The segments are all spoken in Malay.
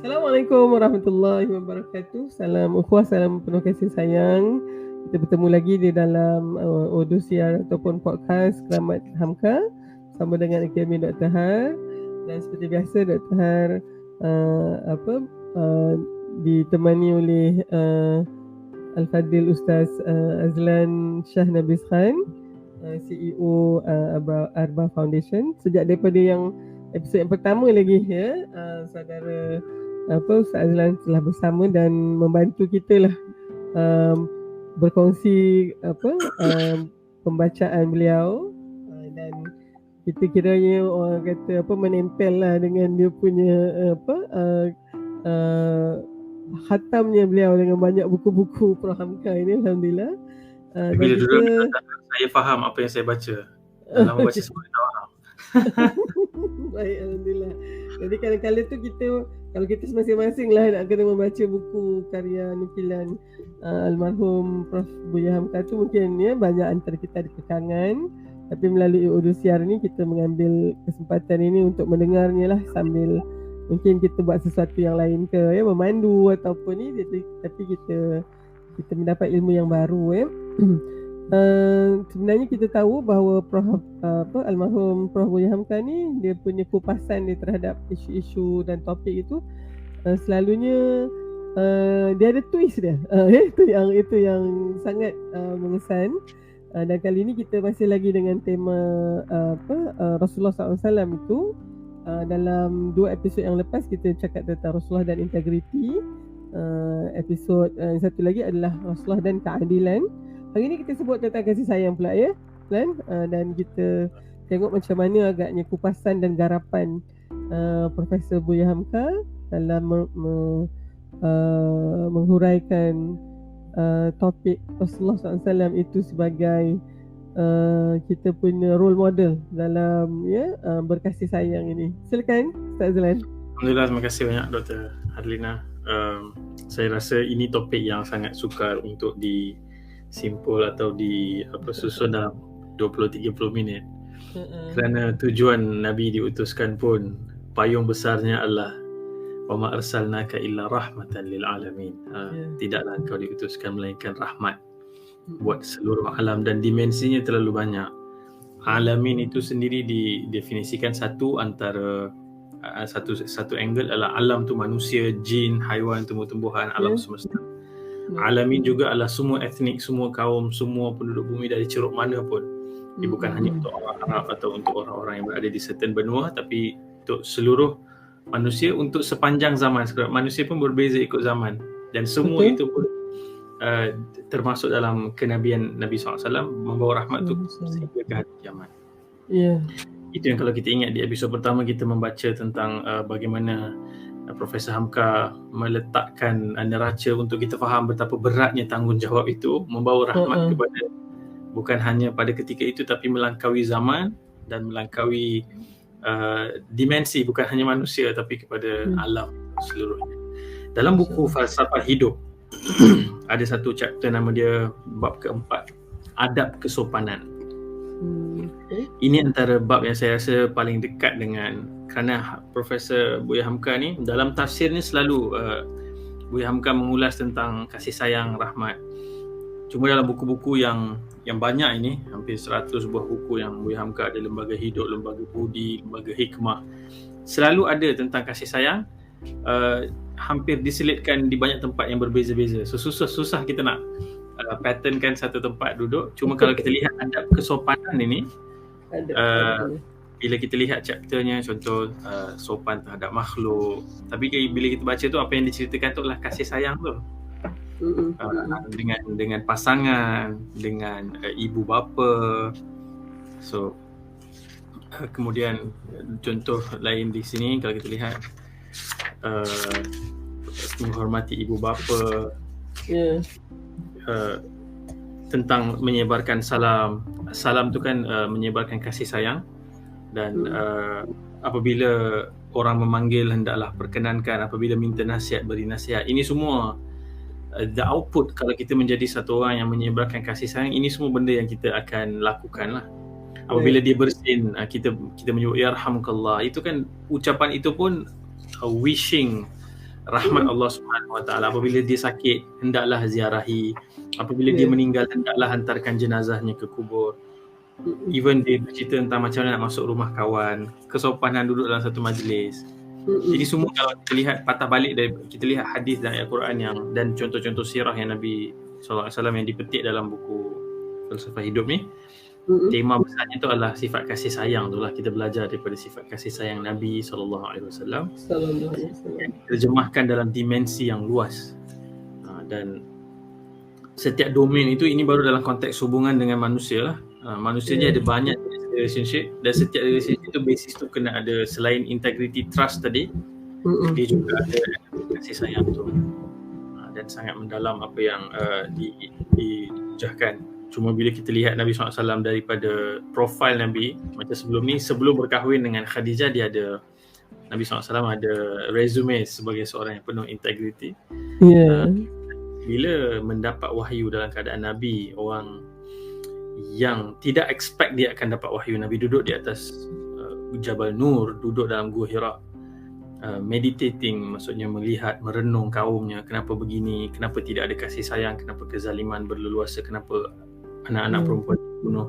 Assalamualaikum warahmatullahi wabarakatuh. Salam ukhuwah, salam penuh kasih sayang. Kita bertemu lagi di dalam Odosiar ataupun podcast Keramat Hamka sama dengan Akademi Dr. Har. Dan seperti biasa Dr. Har ditemani oleh Al-Fadil Ustaz Azlan Shah Nabis Khan, CEO Arba Foundation. Sejak daripada yang episod yang pertama lagi ya, saudara Ustaz Azlan telah bersama dan membantu kita lah berkongsi pembacaan beliau, dan kita kiranya orang kata menempel lah dengan dia punya khatamnya beliau dengan banyak buku-buku Prof Hamka ini, alhamdulillah. Bila duduk saya faham apa yang saya baca. Dalam membaca semua kita faham. Baik, alhamdulillah. Jadi kadang-kadang tu kalau kita masing-masing lah nak kena membaca buku karya nukilan almarhum Prof Buya Hamka tu, mungkin ya banyak antara kita ada kekangan, tapi melalui Odosiar ni kita mengambil kesempatan ini untuk mendengarnya lah, sambil mungkin kita buat sesuatu yang lain ke ya, memandu ataupun ni, tapi kita mendapat ilmu yang baru ya. Sebenarnya kita tahu bahawa almarhum Prof Buya Hamka ni, dia punya kupasan dia terhadap isu-isu dan topik itu selalunya dia ada twist dia. Itu yang sangat mengesan. Dan kali ini kita masih lagi dengan tema Rasulullah SAW itu. Dalam 2 episod yang lepas kita cakap tentang Rasulullah dan integriti. Episod yang satu lagi adalah Rasulullah dan keadilan. Hari ini kita sebut tentang kasih sayang pula ya, kan? Dan kita tengok macam mana agaknya kupasan dan garapan Profesor Buya Hamka dalam menghuraikan topik Rasulullah SAW itu sebagai kita punya role model dalam berkasih sayang ini. Silakan Ustaz Azlan. Alhamdulillah, terima kasih banyak Dr. Harlina. Saya rasa ini topik yang sangat sukar untuk disimpul atau susun dalam 20-30 minit. Kerana tujuan Nabi diutuskan pun, payung besarnya adalah wa ma arsalnaka illa rahmatan lil alamin. Tidaklah engkau diutuskan melainkan rahmat buat seluruh alam, dan dimensinya terlalu banyak. Alamin itu sendiri didefinisikan satu angle adalah alam tu manusia, jin, haiwan, tumbuh-tumbuhan, alam semesta. Alamin juga adalah semua etnik, semua kaum, semua penduduk bumi dari ceruk mana pun. Dia bukan hanya untuk orang Arab atau untuk orang-orang yang berada di certain benua, tapi untuk seluruh manusia, untuk sepanjang zaman. Sebab manusia pun berbeza ikut zaman, dan semua itu pun termasuk dalam kenabian Nabi SAW, membawa rahmat tu sehingga ke hari kiamat. Itu yang kalau kita ingat di episod pertama kita membaca tentang bagaimana Profesor Hamka meletakkan neraca untuk kita faham betapa beratnya tanggungjawab itu, membawa rahmat kepada bukan hanya pada ketika itu, tapi melangkaui zaman dan melangkaui dimensi, bukan hanya manusia tapi kepada alam seluruhnya. Dalam buku Falsafah Hidup ada satu chapter nama dia bab keempat, adab kesopanan. Ini antara bab yang saya rasa paling dekat dengan, kerana Profesor Buya Hamka ni dalam tafsirnya selalu Buya Hamka mengulas tentang kasih sayang, rahmat. Cuma dalam buku-buku yang banyak ini, hampir 100 buah buku yang Buya Hamka ada, lembaga hidup, lembaga budi, lembaga hikmah, selalu ada tentang kasih sayang. Hampir diselitkan di banyak tempat yang berbeza-beza. So susah kita nak patternkan satu tempat duduk. Cuma kalau kita lihat adab kesopanan ini, bila kita lihat chapternya, contoh sopan terhadap makhluk, tapi bila kita baca tu, apa yang diceritakan tu adalah kasih sayang tu, dengan pasangan, dengan ibu bapa. So kemudian contoh lain di sini, kalau kita lihat menghormati ibu bapa, tentang menyebarkan salam. Salam tu kan menyebarkan kasih sayang, dan apabila orang memanggil hendaklah perkenankan, apabila minta nasihat beri nasihat. Ini semua the output kalau kita menjadi satu orang yang menyebarkan kasih sayang. Ini semua benda yang kita akan lakukan lah. Apabila dia bersin, kita menyebut yarhamkallah, itu kan ucapan itu pun wishing rahmat Allah Subhanahu Wa Taala. Apabila dia sakit, hendaklah ziarahi. Apabila dia meninggal, hendaklah hantarkan jenazahnya ke kubur. Even dia bercerita tentang macam mana nak masuk rumah kawan, kesopanan duduk dalam satu majlis. Jadi semua kalau kita lihat patah balik dari kita lihat hadis dan Al-Quran yang dan contoh-contoh sirah yang Nabi SAW yang dipetik dalam buku Falsafah Hidup ni, tema besarnya tu adalah sifat kasih sayang. Itulah kita belajar daripada sifat kasih sayang Nabi SAW. Terjemahkan dalam dimensi yang luas. Dan setiap domain itu, ini baru dalam konteks hubungan dengan manusia lah. Manusia ni ada banyak relationship, dan setiap relationship itu basis tu kena ada, selain integrity, trust tadi, dia juga ada kasih sayang tu. Dan sangat mendalam apa yang dijahkan. Cuma bila kita lihat Nabi SAW daripada profil Nabi, macam sebelum ni, sebelum berkahwin dengan Khadijah, dia ada, Nabi SAW ada resume sebagai seorang yang penuh integrity. Bila mendapat wahyu dalam keadaan Nabi, orang yang tidak expect dia akan dapat wahyu, Nabi duduk di atas Jabal Nur, duduk dalam Gua Hira, meditating, maksudnya melihat, merenung kaumnya, kenapa begini, kenapa tidak ada kasih sayang, kenapa kezaliman berleluasa, kenapa anak-anak perempuan dibunuh.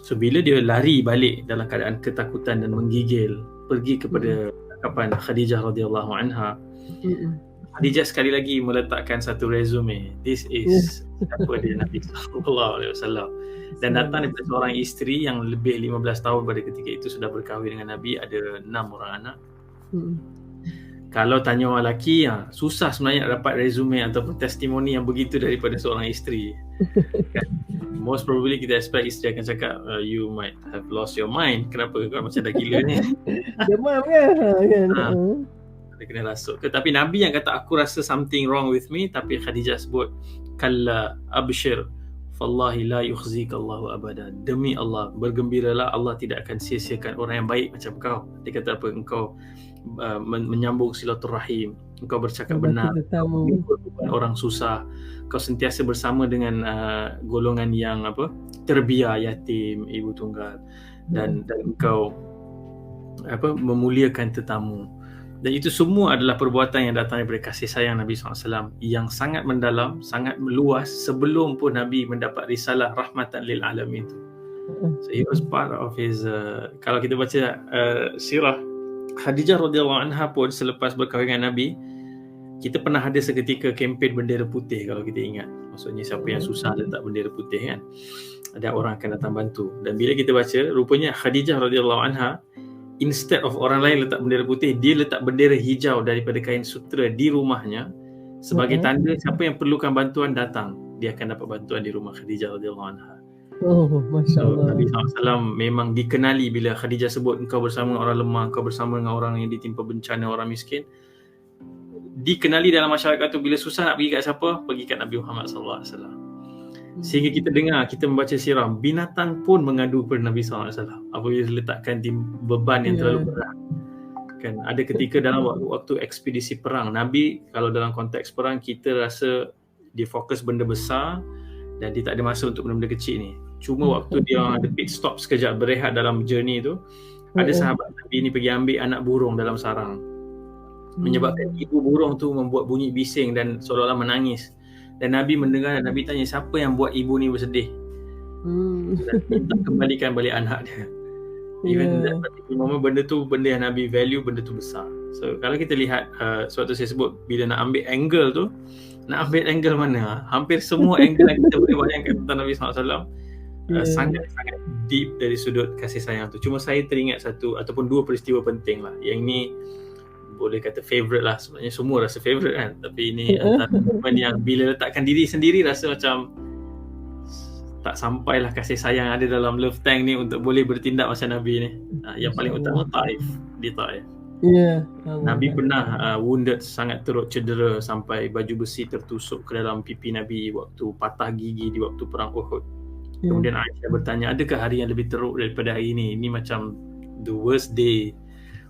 So bila dia lari balik dalam keadaan ketakutan dan menggigil, pergi kepada kapan Khadijah radhiyallahu anha, Khadijah sekali lagi meletakkan satu resume. This is siapa dia, Nabi sallallahu alaihi wasallam. Dan datang daripada seorang isteri yang lebih 15 tahun pada ketika itu sudah berkahwin dengan Nabi, ada 6 orang anak. Kalau tanya orang lelaki, susah sebenarnya nak dapat resume ataupun testimoni yang begitu daripada seorang isteri. Kan? Most probably kita expect isteri akan cakap, you might have lost your mind. Kenapa kau macam dah gila ni? Demam kan? Dia kena rasuk ke. Tapi Nabi yang kata, aku rasa something wrong with me, tapi Khadijah sebut, kalla abshir fallahi la yukhzika Allahu abada. Demi Allah, bergembiralah, Allah tidak akan sia-siakan orang yang baik macam kau. Dia kata apa? Engkau menyambung silaturahim, engkau bercakap benar, orang susah, kau sentiasa bersama dengan golongan yang terbiar, yatim, ibu tunggal, dan engkau memuliakan tetamu. Dan itu semua adalah perbuatan yang datang daripada kasih sayang Nabi SAW yang sangat mendalam, sangat meluas sebelum pun Nabi mendapat risalah rahmatan lil alamin itu. So it was part of his kalau kita baca sirah Khadijah radhiyallahu anha pun selepas berkahwin dengan Nabi, kita pernah ada seketika kempen bendera putih, kalau kita ingat. Maksudnya siapa yang susah letak bendera putih kan, ada orang akan datang bantu. Dan bila kita baca, rupanya Khadijah radhiyallahu anha, instead of orang lain letak bendera putih, dia letak bendera hijau daripada kain sutra di rumahnya sebagai tanda siapa yang perlukan bantuan datang, dia akan dapat bantuan di rumah Khadijah radhiyallahu anha. Masya Allah. Nabi SAW memang dikenali bila Khadijah sebut engkau bersama dengan orang lemah, engkau bersama dengan orang yang ditimpa bencana, orang miskin. Dikenali dalam masyarakat tu, bila susah nak pergi kat siapa, pergi kat Nabi Muhammad SAW. Sehingga kita dengar, kita membaca sirah, binatang pun mengadu kepada Nabi SAW apabila diletakkan di beban yang terlalu berat. Kan ada ketika dalam waktu ekspedisi perang, Nabi kalau dalam konteks perang kita rasa dia fokus benda besar dan dia tak ada masa untuk benda-benda kecil ni. Cuma waktu dia ada pit stop sekejap, berehat dalam journey tu, ada sahabat Nabi ni pergi ambil anak burung dalam sarang, menyebabkan ibu burung tu membuat bunyi bising dan seolah-olah menangis. Dan Nabi mendengar dan Nabi tanya, siapa yang buat ibu ni bersedih? Dan minta kembalikan balik anak dia. Even that particular moment, benda tu benda yang Nabi value, benda tu besar. So kalau kita lihat suatu saya sebut, bila nak ambil angle tu, nak ambil angle mana? Hampir semua angle yang kita boleh bayangkan tentang Nabi SAW sangat-sangat deep dari sudut kasih sayang tu. Cuma saya teringat satu ataupun dua peristiwa penting lah. Yang ni boleh kata favourite lah. Sebenarnya semua rasa favourite kan, tapi ini antara momen yang bila letakkan diri sendiri rasa macam tak sampailah kasih sayang ada dalam love tank ni untuk boleh bertindak macam Nabi ni. Yang paling utama Taif, di Taif. Nabi pernah wounded, sangat teruk cedera sampai baju besi tertusuk ke dalam pipi Nabi waktu patah gigi di waktu perang Uhud. Kemudian Aisyah bertanya, adakah hari yang lebih teruk daripada hari ini? Ini macam the worst day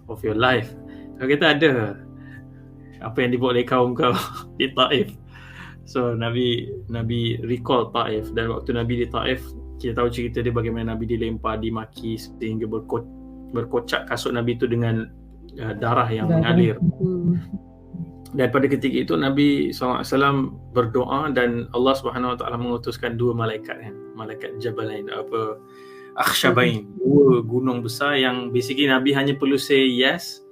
of your life. Kalau kita ada apa yang dibuat oleh kaum kau di Taif. So Nabi recall Taif, dan waktu Nabi di Taif, kita tahu cerita dia bagaimana Nabi dilempar, dimaki sehingga berkocak kasut Nabi itu dengan darah yang mengalir. Dan pada ketika itu Nabi SAW berdoa dan Allah SWT mengutuskan 2 malaikat kan, malaikat Jabalain Akhshabain, 2 gunung besar yang basically Nabi hanya perlu say yes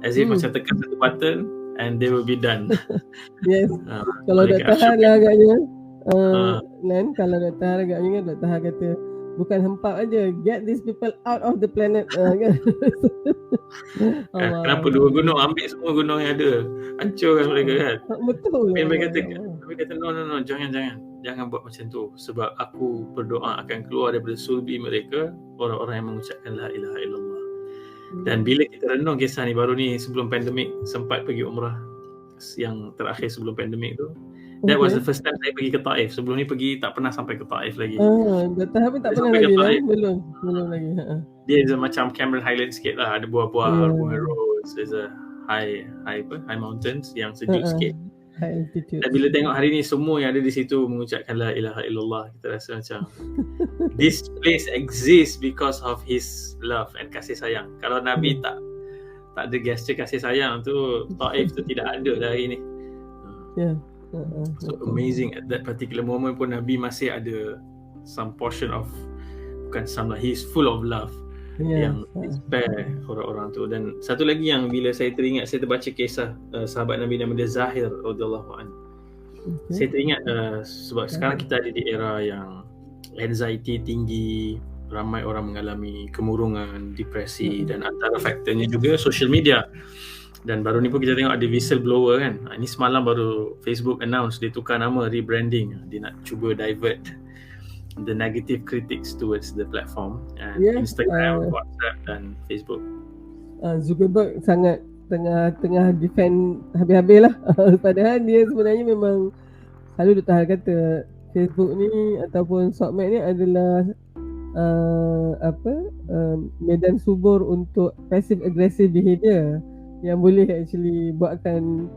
as if macam tekan satu button and they will be done. Yes. Kalau dah tahan lah agaknya kalau dah tahan agaknya dah tahan kata bukan hempap aja, get these people out of the planet kan. Kenapa 2 gunung, ambil semua gunung yang ada, hancurkan mereka kan. Betul. Nabi kata no, jangan buat macam tu, sebab aku berdoa akan keluar daripada sulbi mereka orang-orang yang mengucapkan la ilaha illallah. Dan bila kita renung kisah ni, baru ni sebelum pandemik sempat pergi umrah yang terakhir sebelum pandemik tu. That was the first time saya pergi ke Taif. Sebelum ni tak pernah sampai ke Taif lagi. Dah tahap tak pernah lagi lah. Belum lagi. Dia macam Cameron Highlands sikit lah. Ada buah-buah, bunga rose. There's a high mountains yang sejuk sikit. High altitude. Dan bila tengok hari ni semua yang ada di situ mengucapkan la ilaha illallah, kita rasa macam this place exists because of his love and kasih sayang. Kalau Nabi tak ada gesture kasih sayang tu, Taif tu tidak ada dah hari ni. So amazing at that particular moment pun Nabi masih ada some portion of, bukan some lah, he's full of love yang spare orang-orang tu. Dan satu lagi yang bila saya teringat, saya terbaca kisah sahabat Nabi nama dia Zahir radhiyallahu anhu. Saya teringat sebab sekarang kita ada di era yang anxiety tinggi, ramai orang mengalami kemurungan, depresi, dan antara faktornya juga social media. Dan baru ni pun kita tengok ada whistleblower kan. Ini semalam baru Facebook announce dia tukar nama, rebranding. Dia nak cuba divert the negative critics towards the platform, Instagram, WhatsApp dan Facebook. Zuckerberg sangat tengah defend habis-habis lah. Padahal dia sebenarnya memang selalu tahan kata Facebook ni ataupun SOCMED ni adalah medan subur untuk passive aggressive behavior yang boleh actually buatkan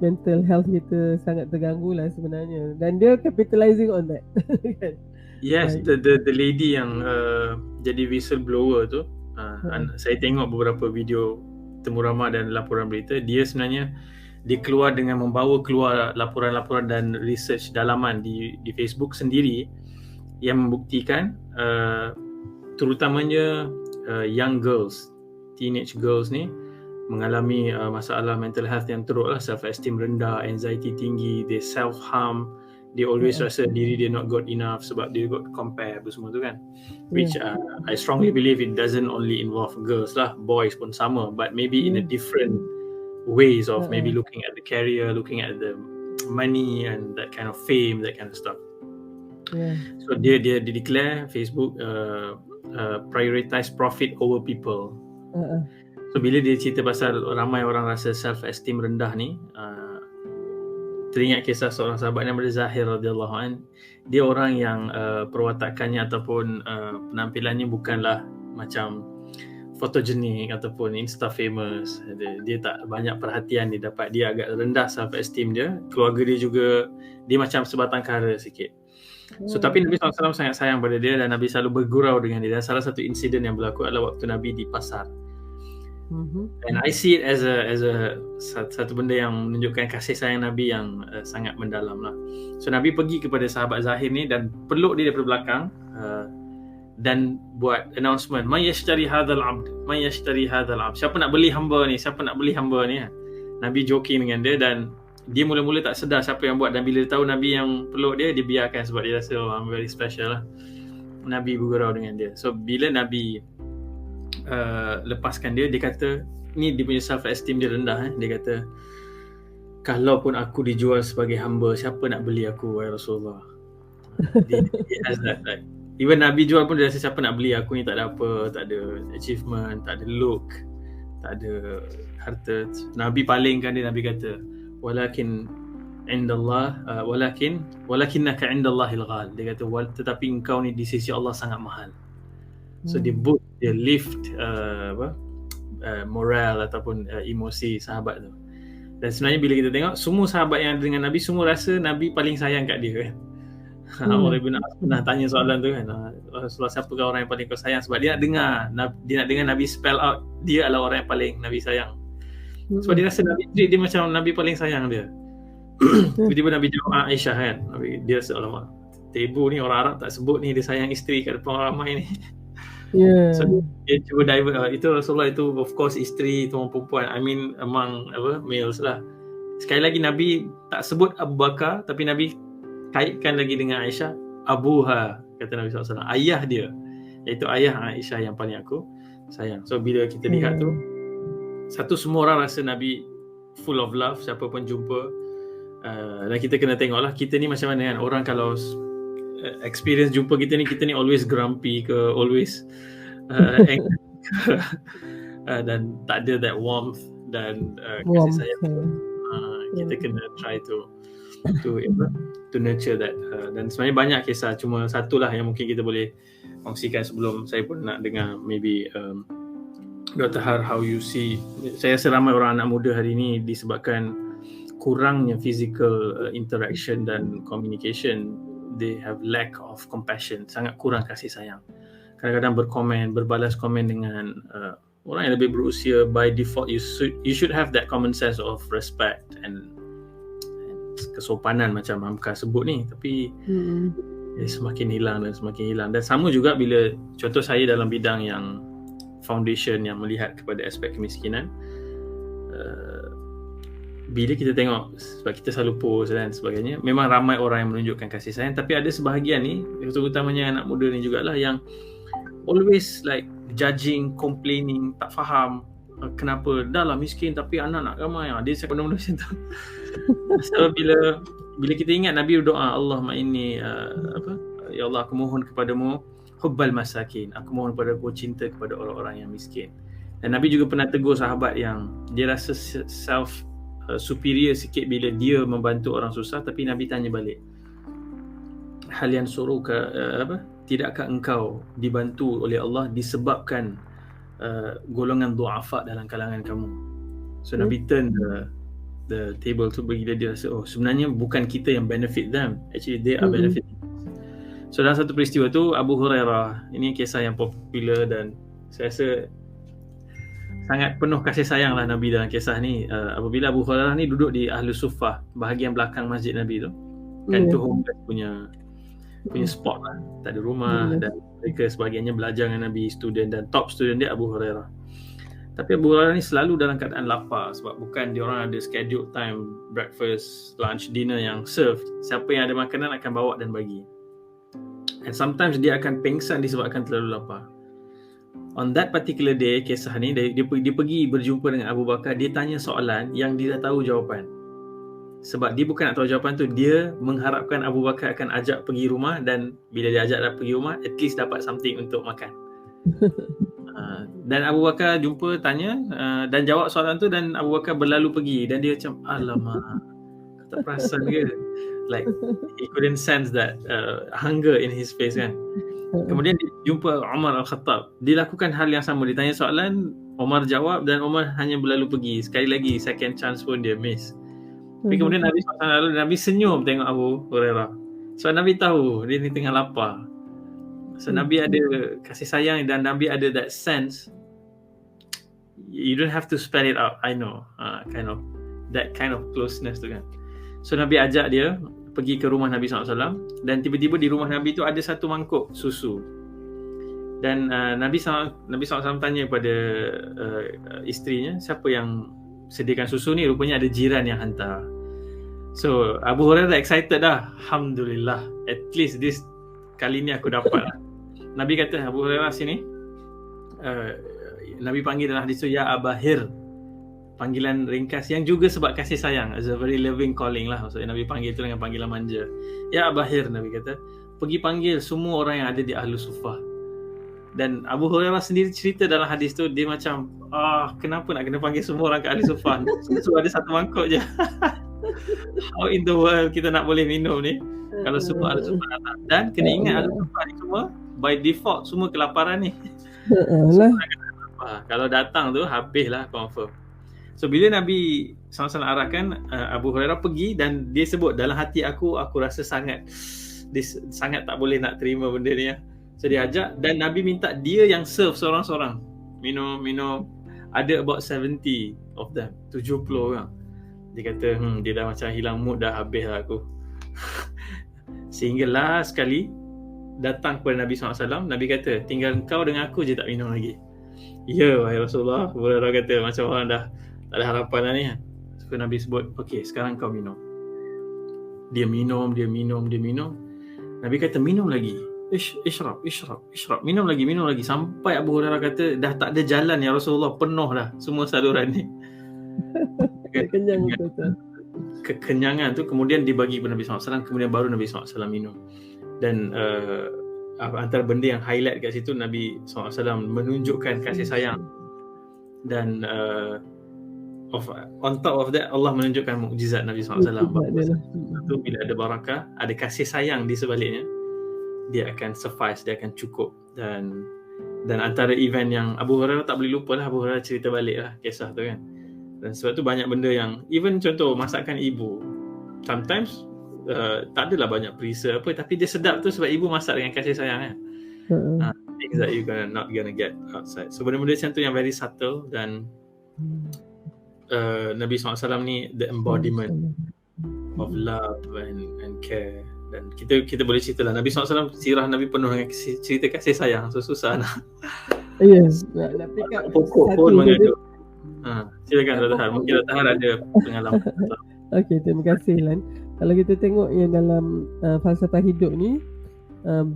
mental health kita sangat terganggu lah sebenarnya. Dan dia capitalizing on that. Yes, the lady yang jadi whistleblower tu, saya tengok beberapa video Temu Ramah dan laporan berita. Dia sebenarnya dia keluar dengan membawa keluar laporan-laporan dan research dalaman di Facebook sendiri yang membuktikan terutamanya young girls, teenage girls ni mengalami masalah mental health yang teruk lah, self-esteem rendah, anxiety tinggi, they self-harm, they always rasa diri dia not good enough sebab dia got compare apa semua tu kan. Which I strongly believe it doesn't only involve girls lah, boys pun sama, but maybe in a different ways of maybe looking at the career, looking at the money and that kind of fame, that kind of stuff. So dia declare Facebook prioritize profit over people. So bila dia cerita pasal ramai orang rasa self-esteem rendah ni, teringat kisah seorang sahabat nama dia Zahir radhiyallahu anhu. Dia orang yang perwatakannya ataupun penampilannya bukanlah macam photogenic ataupun insta famous. Dia tak banyak perhatian dia dapat, dia agak rendah self-esteem dia. Keluarga dia juga, dia macam sebatang kara sikit. So tapi Nabi SAW sangat sayang pada dia dan Nabi selalu bergurau dengan dia. Dan salah satu insiden yang berlaku adalah waktu Nabi di pasar. And I see it as a satu benda yang menunjukkan kasih sayang Nabi yang sangat mendalam lah. So Nabi pergi kepada sahabat Zahir ni dan peluk dia daripada belakang dan buat announcement, "Man yashtari hadzal 'abd, man yashtari hadzal 'abd." Siapa nak beli hamba ni? Siapa nak beli hamba ni? Nabi joking dengan dia dan dia mula-mula tak sedar siapa yang buat, dan bila dia tahu Nabi yang peluk dia, dia biarkan sebab dia rasa I'm very special lah. Nabi bergurau dengan dia. So bila Nabi lepaskan dia kata, ni dia punya self-esteem dia rendah. Dia kata, kalaupun aku dijual sebagai hamba, siapa nak beli aku, wahai Rasulullah? Dia has that, like, even Nabi jual pun dia rasa siapa nak beli aku ni, tak ada apa, tak ada achievement, tak ada look, tak ada harta. Nabi palingkan dia, Nabi kata, walakin indallah walakinnaka indallahil ghal. Dia kata, tetapi engkau ni di sisi Allah sangat mahal. So dia lift moral ataupun emosi sahabat tu. Dan sebenarnya bila kita tengok semua sahabat yang ada dengan Nabi, semua rasa Nabi paling sayang kat dia kan. Umar bin As pernah tanya soalan tu kan, Rasulullah, siapakah orang yang paling kau sayang? Sebab dia nak dengar Nabi spell out dia adalah orang yang paling Nabi sayang. Sebab dia rasa Nabi treat dia macam Nabi paling sayang dia. Tiba-tiba Nabi jawab Aisyah kan, Nabi, dia rasa alamak, Tebu ni orang Arab tak sebut ni dia sayang isteri kat depan orang ramai ni. So dia cuba divert itu Rasulullah itu of course isteri tu orang perempuan, I mean among males lah. Sekali lagi Nabi tak sebut Abu Bakar, tapi Nabi kaitkan lagi dengan Aisyah, Abuha, kata Nabi SAW, ayah dia, iaitu ayah Aisyah yang paling aku sayang. So bila kita lihat tu, satu, semua orang rasa Nabi full of love, siapa pun jumpa. Dan kita kena tengoklah kita ni macam mana kan. Orang kalau experience jumpa kita ni always grumpy ke, always angry dan tak ada that warmth dan kasih sayang. Kita kena try to nurture that. Dan sebenarnya banyak kisah, cuma satulah yang mungkin kita boleh kongsikan sebelum saya pun nak dengar maybe Dr. Har, how you see. Saya rasa ramai orang anak muda hari ni disebabkan kurangnya physical interaction dan communication, they have lack of compassion, sangat kurang kasih sayang. Kadang-kadang berbalas komen dengan orang yang lebih berusia. By default you should have that common sense of respect and kesopanan macam Hamka sebut ni, tapi semakin hilang. Dan sama juga bila contoh saya dalam bidang yang foundation yang melihat kepada aspek kemiskinan, bila kita tengok, sebab kita selalu post dan sebagainya, memang ramai orang yang menunjukkan kasih sayang, tapi ada sebahagian ni, terutamanya anak muda ni jugalah, yang always like judging, complaining, tak faham kenapa dah lah miskin tapi anak nak ramai. Dia cakap benda-benda macam tu. So bila kita ingat Nabi berdoa, Allahumma inni ya Allah, aku mohon kepadamu hubbal masakin, aku mohon kepadamu cinta kepada orang-orang yang miskin. Dan Nabi juga pernah tegur sahabat yang dia rasa self superior sikit bila dia membantu orang susah, tapi Nabi tanya balik, hal yang suruhka tidakkah engkau dibantu oleh Allah disebabkan golongan du'afa dalam kalangan kamu? So Nabi turn the table tu bagi dia rasa, oh sebenarnya bukan kita yang benefit them, actually they are benefiting. So dalam satu peristiwa tu, Abu Hurairah, ini kisah yang popular dan saya rasa sangat penuh kasih sayang lah Nabi dalam kisah ni. Apabila Abu Hurairah ni duduk di Ahlus Suffah, bahagian belakang masjid Nabi tu, kan tu home punya spot lah, tak ada rumah, dan mereka sebahagiannya belajar dengan Nabi, student, dan top student dia Abu Hurairah. Tapi Abu Hurairah ni selalu dalam keadaan lapar, sebab bukan diorang ada scheduled time breakfast, lunch, dinner yang served. Siapa yang ada makanan akan bawa dan bagi. And sometimes dia akan pengsan disebabkan terlalu lapar. On that particular day, kisah ni, dia pergi berjumpa dengan Abu Bakar. Dia tanya soalan yang dia dah tahu jawapan. Sebab dia bukan nak tahu jawapan tu, dia mengharapkan Abu Bakar akan ajak pergi rumah, dan bila dia ajak pergi rumah, at least dapat something untuk makan. Dan Abu Bakar jumpa, tanya dan jawab soalan tu, dan Abu Bakar berlalu pergi. Dan dia macam, alamak, tak perasan ke? Like he couldn't sense that hunger in his face kan. Kemudian dia jumpa Umar Al-Khattab. Dia lakukan hal yang sama. Dia tanya soalan, Umar jawab, dan Umar hanya berlalu pergi. Sekali lagi, second chance pun dia miss. Tapi kemudian Nabi senyum tengok Abu Hurairah. So Nabi tahu dia ni tengah lapar. So Nabi ada kasih sayang, dan Nabi ada that sense. You don't have to spell it out, I know. That kind of closeness tu kan. So Nabi ajak dia pergi ke rumah Nabi SAW, dan tiba-tiba di rumah Nabi tu ada satu mangkuk susu. Dan Nabi SAW tanya kepada isterinya, siapa yang sediakan susu ni? Rupanya ada jiran yang hantar. So Abu Hurairah excited dah. Alhamdulillah, at least this kali ni aku dapat lah. Nabi kata, Abu Hurairah sini. Nabi panggil dalam hadis tu, Ya Abahir. Panggilan ringkas yang juga sebab kasih sayang. It's a very loving calling lah. Maksudnya Nabi panggil tu dengan panggilan manja. Ya Abahir, Nabi kata, pergi panggil semua orang yang ada di Ahlus Suffah. Dan Abu Hurairah sendiri cerita dalam hadis tu, dia macam, kenapa nak kena panggil semua orang ke Ahlus Suffah? So ada satu mangkuk je. How in the world kita nak boleh minum ni kalau semua Ahlus Suffah datang? Dan kena ingat Ahlus Suffah ni semua by default semua kelaparan ni. Kalau datang tu habislah confirm. So bila Nabi SAW arahkan Abu Hurairah pergi, dan dia sebut, dalam hati aku rasa sangat tak boleh nak terima benda ni ya. So dia ajak, dan Nabi minta dia yang serve seorang-seorang minum ada about 70 of them, 70 orang. Dia kata dia dah macam hilang mood, dah habis lah aku. Sehingga last sekali datang kepada Nabi SAW, Nabi kata, tinggal kau dengan aku je tak minum lagi. Ya wahai Rasulullah. Orang kata macam orang dah tak ada harapan lah ni. So Nabi sebut, okey sekarang kau minum. Dia minum. Nabi kata minum lagi. Ishrab. Minum lagi. Sampai Abu Hurairah kata dah tak ada jalan ya Rasulullah, penuh dah semua saluran ni. Kenyang betul. Kekenyangan tu kemudian dibagi kepada Nabi SAW, kemudian baru Nabi SAW minum. Dan antara benda yang highlight kat situ, Nabi SAW menunjukkan kasih sayang. Dan on top of that, Allah menunjukkan mukjizat Nabi SAW. Itu bila ada barakah, ada kasih sayang di sebaliknya, dia akan suffice, dia akan cukup. Dan antara event yang Abu Hurairah tak boleh lupa lah, Abu Hurairah cerita balik lah kisah tu kan. Dan sebab tu banyak benda yang, even contoh masakan ibu, sometimes tak adalah banyak perisa apa, tapi dia sedap tu sebab ibu masak dengan kasih sayang kan. Things that you not gonna get outside. So benda-benda macam tu yang very subtle. Dan Nabi SAW ni the embodiment of love and care. Dan kita boleh cerita lah, Nabi SAW, sirah Nabi penuh dengan cerita kasih sayang. So susah nak nak pick up pokok pun mengadu. Silakan Dr. Har, mungkin Dr. Har ada pengalaman. Okey, terima kasih Lan. Kalau kita tengok yang dalam falsafah hidup ni,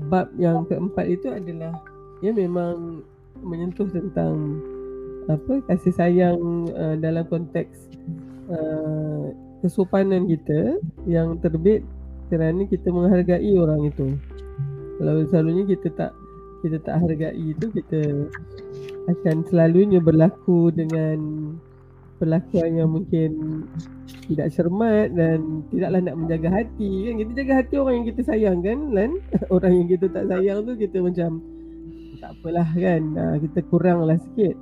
bab yang keempat itu adalah memang menyentuh tentang kasih sayang dalam konteks kesopanan kita yang terbit kerana kita menghargai orang itu. Kalau selalunya kita tak hargai itu, kita akan selalunya berlaku dengan perlakuan yang mungkin tidak cermat dan tidaklah nak menjaga hati kan. Kita jaga hati orang yang kita sayang kan Lan. Orang yang kita tak sayang tu kita macam tak apalah kan, kita kuranglah sikit.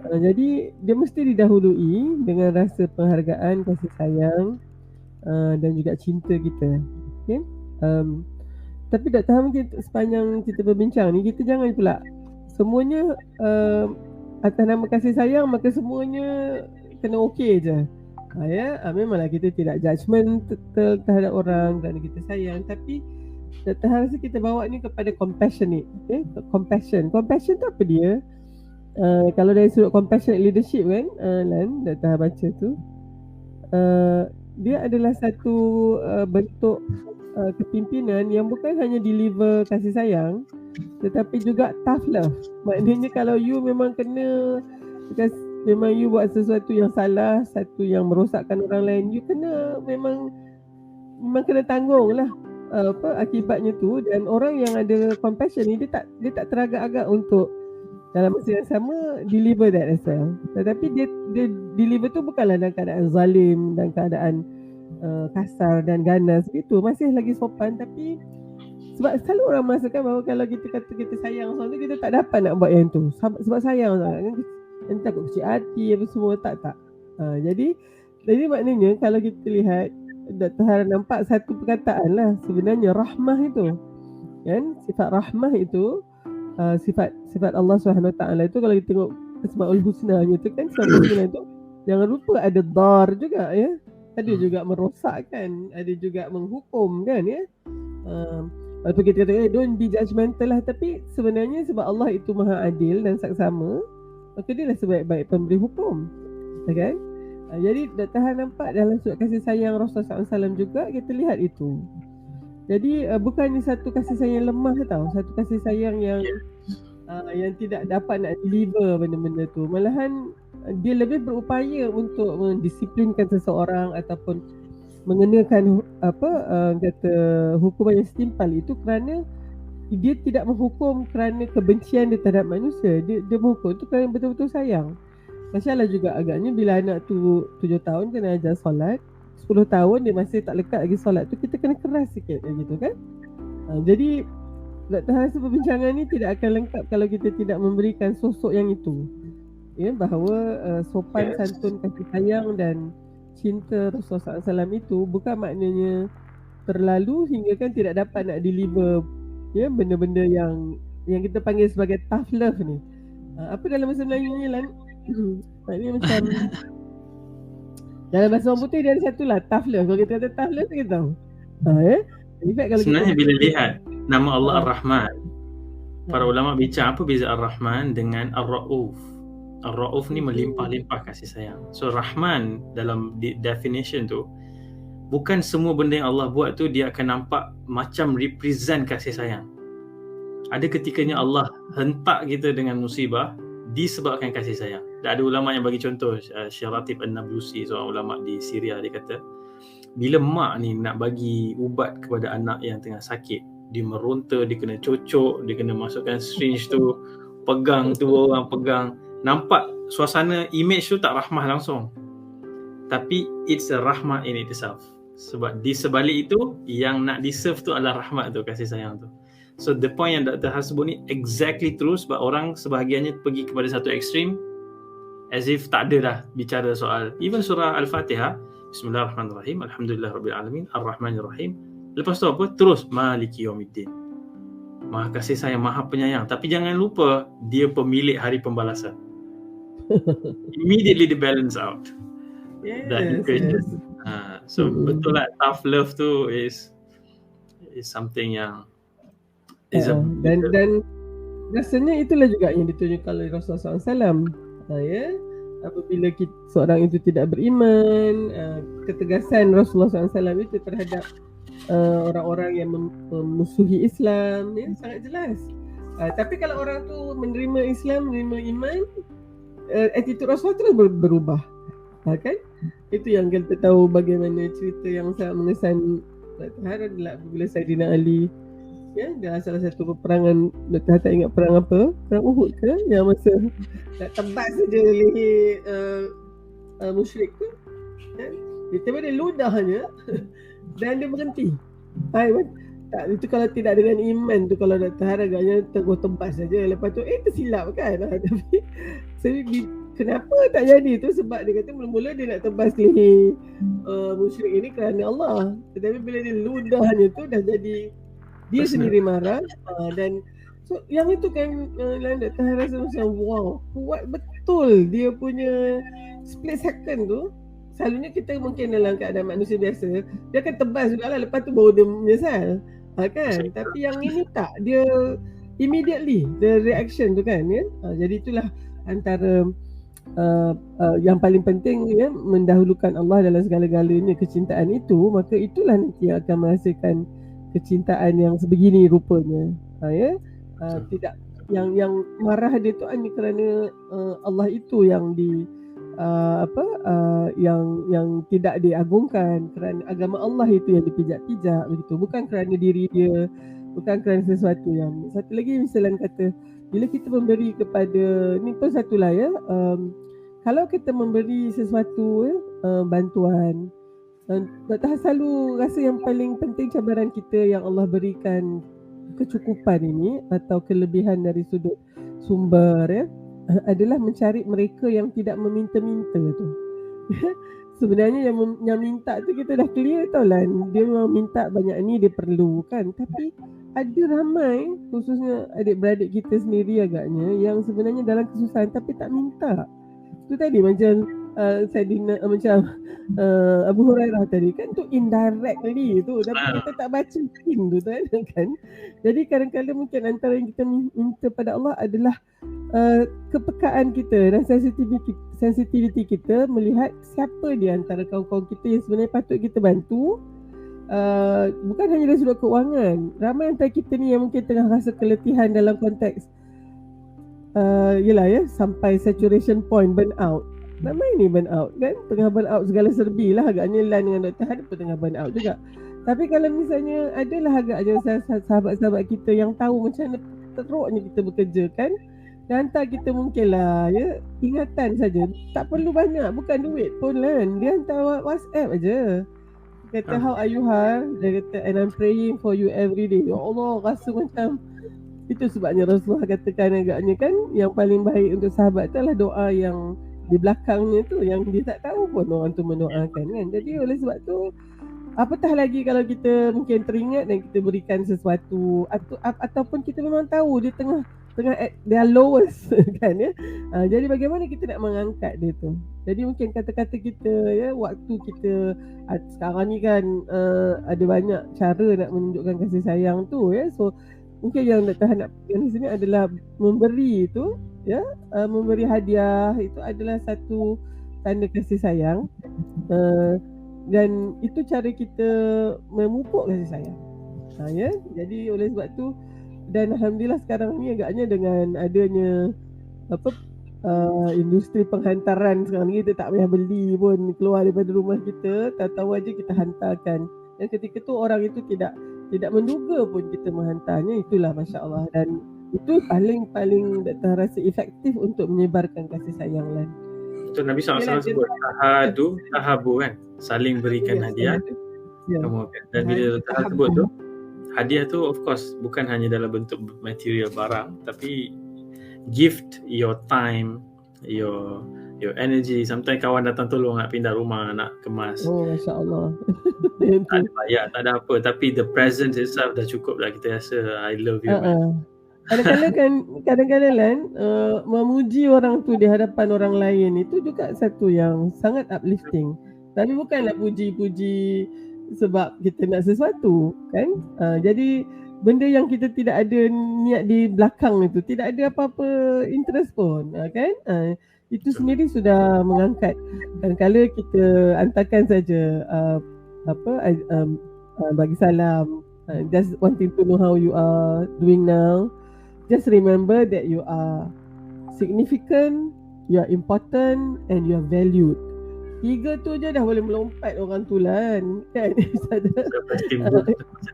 Jadi dia mesti didahului dengan rasa penghargaan, kasih sayang dan juga cinta kita. Okay? Tapi Dr. Ham, sepanjang kita berbincang ni, kita jangan pula semuanya atas nama kasih sayang maka semuanya kena okey je. Memanglah kita tidak judgement terhadap orang dan kita sayang, tapi Dr. Ham rasa kita bawa ni kepada compassionate. Okay? Compassion tu apa dia? Kalau dari sudut compassionate leadership kan, Lan, Dr. Ham baca tu, dia adalah satu bentuk kepimpinan yang bukan hanya deliver kasih sayang tetapi juga tough love. Maknanya kalau you memang memang you buat sesuatu yang salah, satu yang merosakkan orang lain, you kena memang kena tanggung lah akibatnya tu. Dan orang yang ada compassion ni dia tak teragak-agak untuk dalam masa yang sama deliver that as well. Tetapi dia deliver tu bukanlah dalam keadaan zalim, dalam keadaan kasar dan ganas gitu, masih lagi sopan. Tapi sebab selalu orang merasakan bahawa kalau kita kata kita sayang sesuatu, kita tak dapat nak buat yang tu sebab sayang sangat kan, entah takut kecil hati apa semua, tak. Jadi maknanya kalau kita lihat, Dr. Har nampak satu perkataan lah sebenarnya, rahmah itu kan, sifat rahmah itu sifat Allah SWT itu. Kalau kita tengok Asmaul Husna itu kan, Asmaul Husna itu jangan lupa ada dar juga ya, ada juga merosakkan, ada juga menghukum kan ya. Walaupun kita kata don't be judgmental lah, tapi sebenarnya sebab Allah itu maha adil dan saksama, maka dia lah sebaik-baik pemberi hukum, kan? Jadi Dr. Han nampak dalam surat kasih sayang Rasulullah SAW juga kita lihat itu. Jadi bukannya satu kasih sayang lemah tau, satu kasih sayang yang tidak dapat nak deliver benda-benda tu. Malahan dia lebih berupaya untuk mendisiplinkan seseorang ataupun mengenakan kata hukuman yang setimpal itu, kerana dia tidak menghukum kerana kebencian dia terhadap manusia. Dia menghukum tu kerana betul-betul sayang. Masalah juga agaknya bila anak tu 7 tahun kena ajar solat, 10 tahun dia masih tak lekat lagi solat tu, kita kena keras sikit gitu kan. Jadi Dr. rasa perbincangan ni tidak akan lengkap kalau kita tidak memberikan sosok yang itu. Ya, bahawa sopan, santun, kasih sayang dan cinta Rasulullah SAW itu bukan maknanya terlalu hingga kan tidak dapat nak deliver ya benda-benda yang kita panggil sebagai tough love ni. Apa dalam bahasa Melayu ni Lan? Maknanya macam dalam bahasa orang putih dia ada satu lah, tough love. Kalau kita kata tough love, kita tahu. In fact, kalau Sebenarnya kita bila lihat nama Allah Ar-Rahman, para ulama bincang apa beza Ar-Rahman dengan Ar-Ra'uf. Ar-Ra'uf ni melimpah-limpah kasih sayang. So Rahman dalam definition tu, bukan semua benda yang Allah buat tu dia akan nampak macam represent kasih sayang. Ada ketikanya Allah hentak kita dengan musibah disebabkan kasih sayang. Dan ada ulama yang bagi contoh, Syekh Ratib An-Nablusi, seorang ulama di Syria, dia kata bila mak ni nak bagi ubat kepada anak yang tengah sakit, dia meronta, dia kena cocok, dia kena masukkan syringe tu, pegang tu, orang pegang, nampak suasana image tu tak rahmah langsung, tapi it's a rahmah in itself. Sebab di sebalik itu yang nak di-serve tu adalah rahmat tu, kasih sayang tu. So the point yang Dr. Har sebut ni exactly true, sebab orang sebahagiannya pergi kepada satu ekstrim as if tak ada dah bicara soal even surah Al-Fatihah, Bismillahirrahmanirrahim, Alhamdulillahirabbil alamin, Ar-Rahmanirrahim. Lepas tu apa? Terus Maliki Yaumiddin. Maha kasih sayang, Maha penyayang. Tapi jangan lupa dia pemilik hari pembalasan. Immediately the balance out. That equation. So betul lah, tough love tu is something yang is dan rasanya itulah juga yang ditunjukkan oleh Rasulullah SAW. Ya, apabila seorang itu tidak beriman, ketegasan Rasulullah SAW itu terhadap orang-orang yang memusuhi Islam, ya, sangat jelas. Tapi kalau orang tu menerima Islam, menerima iman, attitude Rasulullah terus berubah. Kan? Itu yang kita tahu bagaimana cerita yang sangat mengesan adalah apabila Saidina Ali, ya, dalam salah satu peperangan, tak ingat perang apa, perang Uhud ke, yang masa nak tebas saja leher musyrik tu, ya, tiba-tiba dia ludahnya dan dia berhenti. Tak, itu kalau tidak dengan iman tu, kalau Dr. Har agaknya teguh tebas saja, lepas tu tersilap kan. Tapi kenapa tak jadi tu, sebab dia kata mula-mula dia nak tebas leher musyrik ini kerana Allah, tetapi bila dia ludahnya tu dah jadi dia sendiri marah, dan so yang itu kan Dr. Har rasa macam wow, kuat betul dia punya split second tu. Selalunya kita mungkin dalam keadaan manusia biasa, dia akan tebas juga lah, lepas tu baru dia menyesal, kan? Tapi yang ini tak, dia immediately the reaction tu kan, ya. Jadi itulah antara yang paling penting, ya, mendahulukan Allah dalam segala-galanya, kecintaan itu, maka itulah nanti yang akan menghasilkan kecintaan yang sebegini rupanya, ya. Tidak yang marah dia tu hanya kerana Allah itu yang yang tidak diagungkan, kerana agama Allah itu yang dipijak-pijak begitu, bukan kerana diri dia, bukan kerana sesuatu yang satu lagi. Misalnya kata bila kita memberi kepada ni pun satulah, ya, kalau kita memberi sesuatu, ya, bantuan, Dr. selalu rasa yang paling penting cabaran kita yang Allah berikan kecukupan ini atau kelebihan dari sudut sumber, ya, adalah mencari mereka yang tidak meminta-minta tu. Sebenarnya yang minta tu kita dah clear tau lah, dia memang minta banyak ni, dia perlu kan. Tapi ada ramai, khususnya adik-beradik kita sendiri agaknya, yang sebenarnya dalam kesusahan tapi tak minta. Tu tadi macam Saidina, macam Abu Hurairah tadi kan, tu indirectly tu, tapi kita tak baca pin tu kan. Jadi kadang-kadang mungkin antara yang kita minta pada Allah adalah kepekaan kita dan sensitivity kita melihat siapa di antara kawan-kawan kita yang sebenarnya patut kita bantu. Bukan hanya dari sudut keuangan, ramai antara kita ni yang mungkin tengah rasa keletihan dalam konteks yelah, ya, sampai saturation point, burn out. Ramai ni burn out kan, tengah burn out segala serbi lah agaknya. Lan dengan Dr. Har pun tengah burn out juga. Tapi kalau misalnya adalah agaknya sahabat-sahabat kita yang tahu macam mana teruknya kita bekerja kan, dan hantar kita mungkinlah, ya, ingatan saja, tak perlu banyak, bukan duit pun lah, dia hantar WhatsApp aja, kata how are you Har, dia kata and I'm praying for you every day. Ya Allah, rasa macam itu sebabnya Rasulullah katakan agaknya kan, yang paling baik untuk sahabat tu adalah doa yang di belakangnya tu, yang dia tak tahu pun orang tu mendoakan kan. Jadi oleh sebab tu, apatah lagi kalau kita mungkin teringat dan kita berikan sesuatu, ataupun kita memang tahu dia tengah tengah at their lowest kan ya. Jadi bagaimana kita nak mengangkat dia tu? Jadi mungkin kata-kata kita ya, waktu kita sekarang ni kan ada banyak cara nak menunjukkan kasih sayang tu ya. So mungkin yang Dr. Han nak yang di sini adalah memberi itu ya, memberi hadiah itu adalah satu tanda kasih sayang. Dan itu cara kita memupuk kasih sayang. Ya, jadi oleh sebab tu, dan alhamdulillah sekarang ni agaknya dengan adanya industri penghantaran sekarang ni, kita tak payah beli pun, keluar daripada rumah kita, tahu-tahu aja kita hantarkan. Dan ketika tu orang itu tidak menduga pun kita menghantarnya. Itulah masya-Allah, dan itu paling Dr. rasa efektif untuk menyebarkan kasih sayang lah. Betul, Nabi SAW sebut tahabu kan, saling berikan hadiah. Dan bila Dr. sebut tu, hadiah tu of course bukan hanya dalam bentuk material barang, tapi gift your time, your energy. Sometimes kawan datang tolong nak pindah rumah, nak kemas. Oh, masya-Allah. Tak ada bayar, tak ada apa, tapi the presence itself dah cukup dah, kita rasa I love you. Kadang-kadang memuji orang tu di hadapan orang lain itu juga satu yang sangat uplifting. Tapi bukanlah puji-puji sebab kita nak sesuatu kan. Jadi benda yang kita tidak ada niat di belakang itu, tidak ada apa-apa interest pun kan. Itu sendiri sudah mengangkat. Dan kalau kita hantarkan saja bagi salam, just wanting to know how you are doing now. Just remember that you are significant, you are important, and you are valued. 3 tu je dah boleh melompat orang tu lah kan.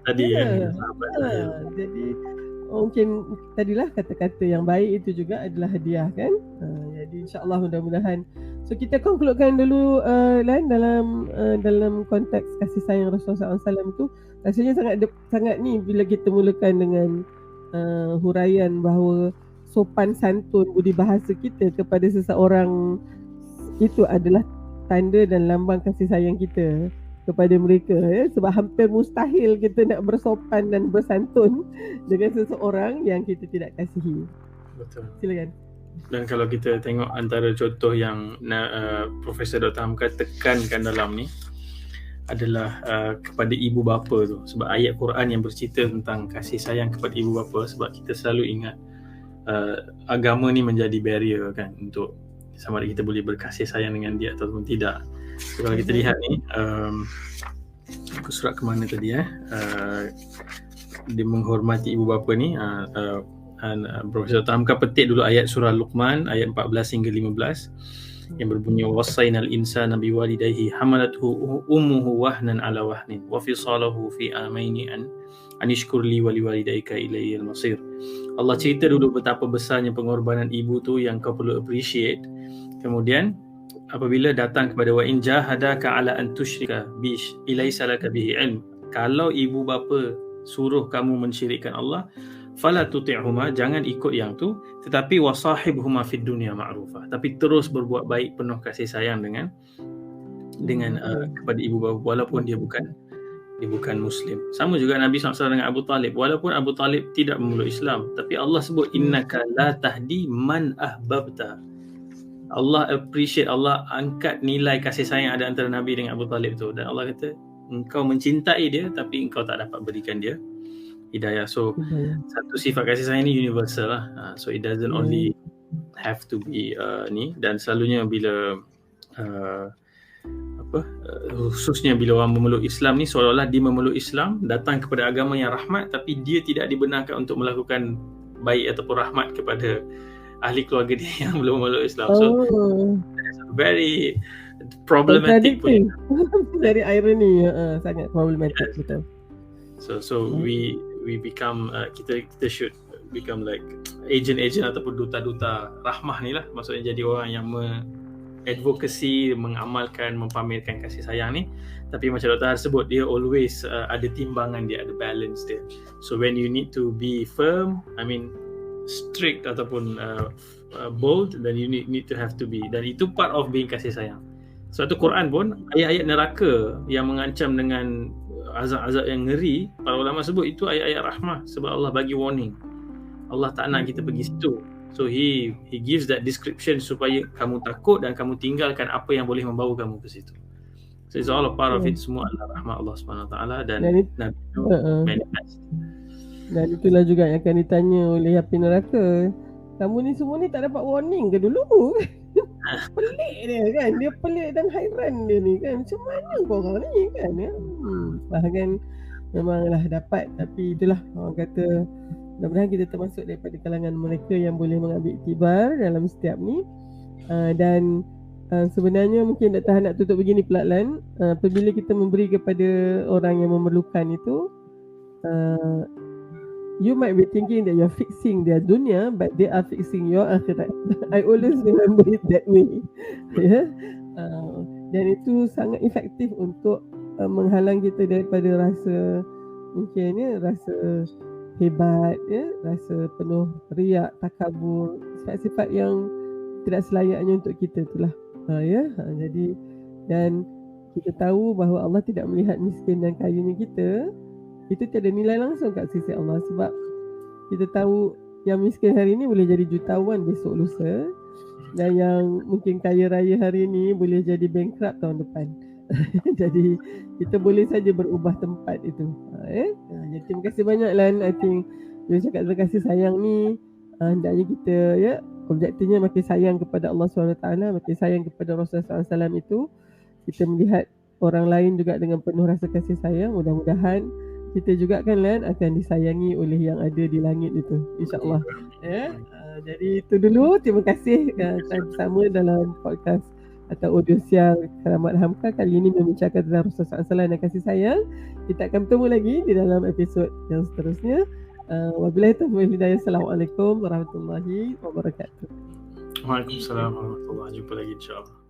Tadi jadi mungkin tadilah kata-kata yang baik itu juga adalah hadiah kan. Jadi insya-Allah mudah-mudahan. So kita concludekan dulu dalam konteks kasih sayang Rasulullah SAW itu, rasanya sangat ni bila kita mulakan dengan huraian bahawa sopan santun budi bahasa kita kepada seseorang itu adalah tanda dan lambang kasih sayang kita kepada mereka ya. Sebab hampir mustahil kita nak bersopan dan bersantun dengan seseorang yang kita tidak kasihi. Betul. Silakan. Dan kalau kita tengok antara contoh yang Profesor Dr. Hamka tekankan dalam ni adalah kepada ibu bapa tu. Sebab ayat Quran yang bercerita tentang kasih sayang kepada ibu bapa, sebab kita selalu ingat agama ni menjadi barrier kan untuk sama ada kita boleh berkasih sayang dengan dia ataupun tidak. So, kalau kita lihat ni aku surat ke mana tadi dia menghormati ibu bapa ni, Profesor Dr. Hamka petik dulu ayat surah Luqman ayat 14 hingga 15 yang berbunyi wasainal insana biwalidayhi hamalathu ummuhu wahnan ala wahnin wa fisalahu fi amaini an anishkur li wa liwalidayka ilayil masir. Allah cerita dulu betapa besarnya pengorbanan ibu tu yang kau perlu appreciate. Kemudian apabila datang kepada wa in jahadaka ala an tusyrika bi ilaysa laka bihi ilm, kalau ibu bapa suruh kamu mensyirikkan Allah, fala tuti'huma, jangan ikut yang tu, tetapi wasahibhuma fid dunya ma'rufah, tapi terus berbuat baik penuh kasih sayang dengan kepada ibu bapa walaupun dia bukan muslim. Sama juga Nabi SAW dengan Abu Talib, walaupun Abu Talib tidak memeluk Islam, tapi Allah sebut innaka la tahdi man ahbabta. Allah appreciate, Allah angkat nilai kasih sayang ada antara Nabi dengan Abu Talib tu, dan Allah kata engkau mencintai dia tapi engkau tak dapat berikan dia hidayah. So satu sifat kasih sayang ni universal lah. So it doesn't only have to be ni, dan selalunya bila khususnya bila orang memeluk Islam ni, seolah-olah dia memeluk Islam, datang kepada agama yang rahmat, tapi dia tidak dibenarkan untuk melakukan baik ataupun rahmat kepada ahli keluarga dia yang belum memeluk Islam. So it's very problematic pun. Dari irony, sangat problematic. Betul. So we become kita should become like agent ataupun duta-duta rahmah ni lah. Maksudnya jadi orang yang advocacy, mengamalkan, mempamerkan kasih sayang ni. Tapi macam Dr. Har sebut, dia always ada timbangan dia, ada balance dia. So when you need to be firm, strict ataupun bold, then you need to have to be, dan itu part of being kasih sayang. Sebab tu Quran pun ayat-ayat neraka yang mengancam dengan azab-azab yang ngeri, para ulama sebut itu ayat-ayat rahmah, sebab Allah bagi warning. Allah tak nak kita pergi situ. So he gives that description supaya kamu takut dan kamu tinggalkan apa yang boleh membawa kamu ke situ. So it's all a part of it, semua adalah rahmat Allah SWT dan Nabi itu manifest. Dan itulah juga yang akan ditanya oleh api neraka. Kamu ni semua ni tak dapat warning ke dulu? Pelik dia kan. Dia pelik dan hairan dia ni kan. Macam mana korang ni kan ya? Bahkan memanglah dapat. Tapi itulah orang kata, mudah-mudahan kita termasuk daripada kalangan mereka yang boleh mengambil iktibar dalam setiap ni. Dan sebenarnya mungkin Dr. Han nak tutup begini pula Lan. Apabila kita memberi kepada orang yang memerlukan itu, you might be thinking that you're fixing their dunia, but they are fixing your akhirat. I always remember it that way. Dan itu sangat efektif untuk menghalang kita daripada rasa mungkin rasa hebat, rasa penuh riak, takabur, sifat-sifat yang tidak selayaknya untuk kita itulah. Jadi dan kita tahu bahawa Allah tidak melihat miskin dan kayanya kita. Itu tiada nilai langsung kat sisi Allah, sebab kita tahu yang miskin hari ini boleh jadi jutawan besok lusa, dan yang mungkin kaya raya hari ini boleh jadi bankrupt tahun depan. Jadi kita boleh saja berubah tempat itu. Jadi terima kasih banyak Lan. I think dia cakap terima kasih sayang ni, hendaknya kita objektifnya makin sayang kepada Allah SWT, makin sayang kepada Rasulullah SAW itu. Kita melihat orang lain juga dengan penuh rasa kasih sayang. Mudah-mudahan kita juga kan Lan akan disayangi oleh yang ada di langit itu, insyaAllah. Jadi itu dulu. Terima kasih bersama dalam podcast atau audio siar Keramat Hamka. Kali ini membicarakan tentang Rasulullah SAW dan kasih sayang. Kita akan bertemu lagi di dalam episod yang seterusnya. Wabillahi taufiq wal hidayah. Assalamualaikum warahmatullahi wabarakatuh. Waalaikumsalam warahmatullahi wabarakatuh. Jumpa lagi insyaAllah.